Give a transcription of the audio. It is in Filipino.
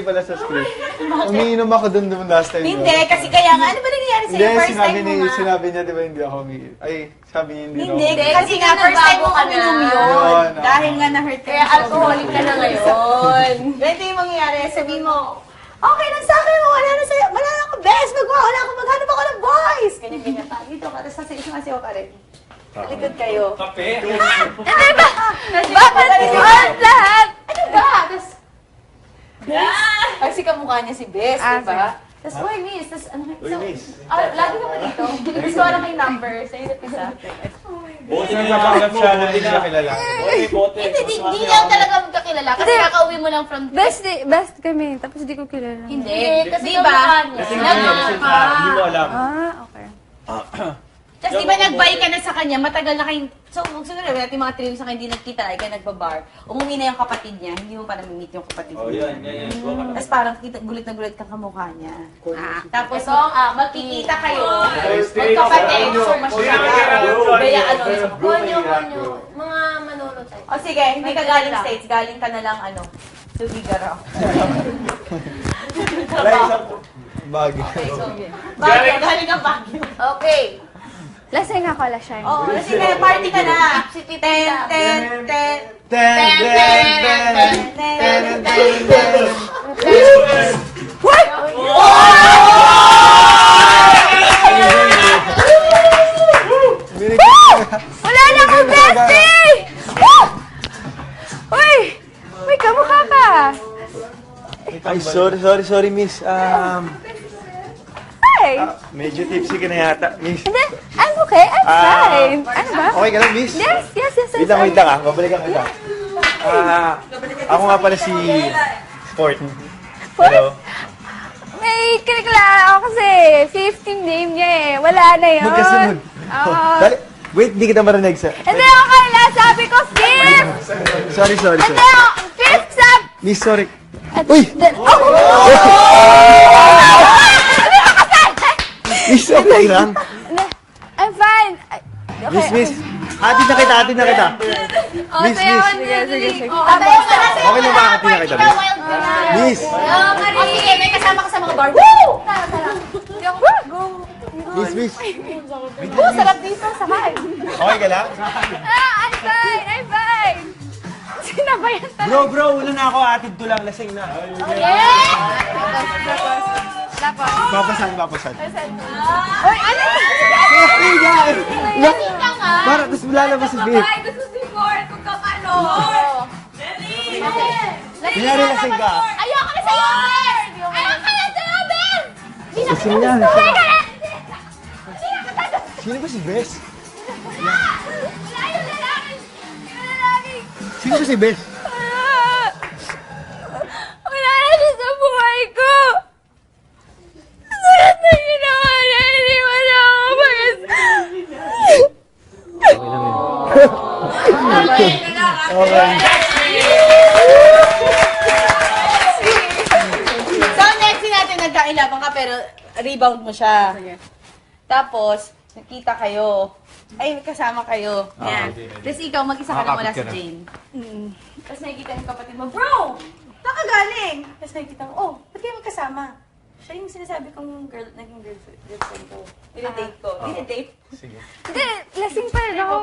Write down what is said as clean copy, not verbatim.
pala sa script. Umiinom ako dun last time. Hindi, kasi kaya nga, ano ba nangyayari sa'yo? Hindi, First time mo nga. sinabi niya, di ba, hindi ako umiinom. Ay, sabi niya, hindi Hindi, ako kasi nga, first time mo uminom yun. Yun, Dahil nga na-hurt ka. Kaya alcoholic ka na ngayon. Ganito yung mangyayari, sabihin mo, okay lang sa akin, wala na sa'yo, wala na akong best, wala akong maghanap ako ng boys. Ganyan-ganyan pa. Dito ka, tapos sasayo ka rin. Talikod kayo. Kape? Bakit yun lahat? Ano ba? Tapos, kasi kamukha niya si Bess, di ba? Tapos, uy, miss, tapos ano lagi naman dito. Gusto ko lang kay number, sa isa't isa. Bote Saan na napanggap siya na hindi na. siya kilala? Bote. Hindi lang talaga magkakilala kasi kakauwi mo lang from... Best kami, tapos di ko kilala. Hindi, kasi di ba? Kasi hindi mo alam. Ah, okay. Tapos di ba nag-buy ka na sa kanya, matagal na kayong... So, siguro natin mga trillion sa kanya, hindi nagkita, ay ka nagbabar. Umuwi na yung kapatid niya, hindi mo pa namimit yung kapatid Oh, niya. yan. Tapos parang gulit na gulit kang kamukha niya. Tapos, magkikita kayo, Stay magkapatid, so Kaya ano, Konyo. mga manunod tayo. O sige, hindi ka galing States, galing ka na lang Tugigaraw. Wala isang bagay. Galing ka Baguio. Okay. Lasing ako, lasing. Oo, kasi may party ka na. Ten. Wala na akong bestie! Uy! Uy, kamukha ka! Ay, sorry, miss. Hi! Medyo tipsy ka na yata, miss. Hindi, I'm okay, I'm fine. Ano ba? Okay ka lang, miss? Yes. Wait lang babalikan kita. Ako nga pala si Sport. Hello. May kinikilala ako kasi 15 name niya eh. Wala na yun. Magkasunod. Oo. Dali. Wait, di kita marinig sa... Hindi, okay lang. Sabi ko, fifth! Sorry. Hindi, fifth sab... Miss, sorry. Uy! Miss, okay lang. I'm fine. Okay, Miss. Atid na kita. Miss. Sige. Okay lang ba atid na kita, miss? Miss! O sige, may kasama ka sa mga bar. Woo! Miss. Sarap dito, sakay. Okay ka lang? I'm fine. Sinabayan tayo. Bro, wala na ako. Atid to lang. Lasing na. Tapos. Papasan. Uy, ano? Lasing ka nga. Para, tapos lalabas si Vic. Gusto si Ford kung kapano. Kunyari lasing ka. Ayoko na sa'yo, Ben! Ayoko na sa'yo, Ben! Lasing niya. Sino ba si Bess? Wala yung lalaki! Yung lalaki! Sino ba si Bess? Wala na siya sa buhay ko! Sulat na ginawa niya, hindi mo na ako Okay. So, next din natin nagkailaban ka, pero rebound mo siya. Tapos, nakita kayo. Ay, kasama kayo. Yan. Tapos ikaw, mag-isa ka lang wala si Jane. Tapos nakikita yung kapatid mo, bro! Nakagaling! Tapos nakikita mo, oh, ba't kayo magkasama? Siya yung sinasabi kong naging girlfriend ko. Dinidate ko. Dinidate? Sige. Hindi, lasing pa rin ako.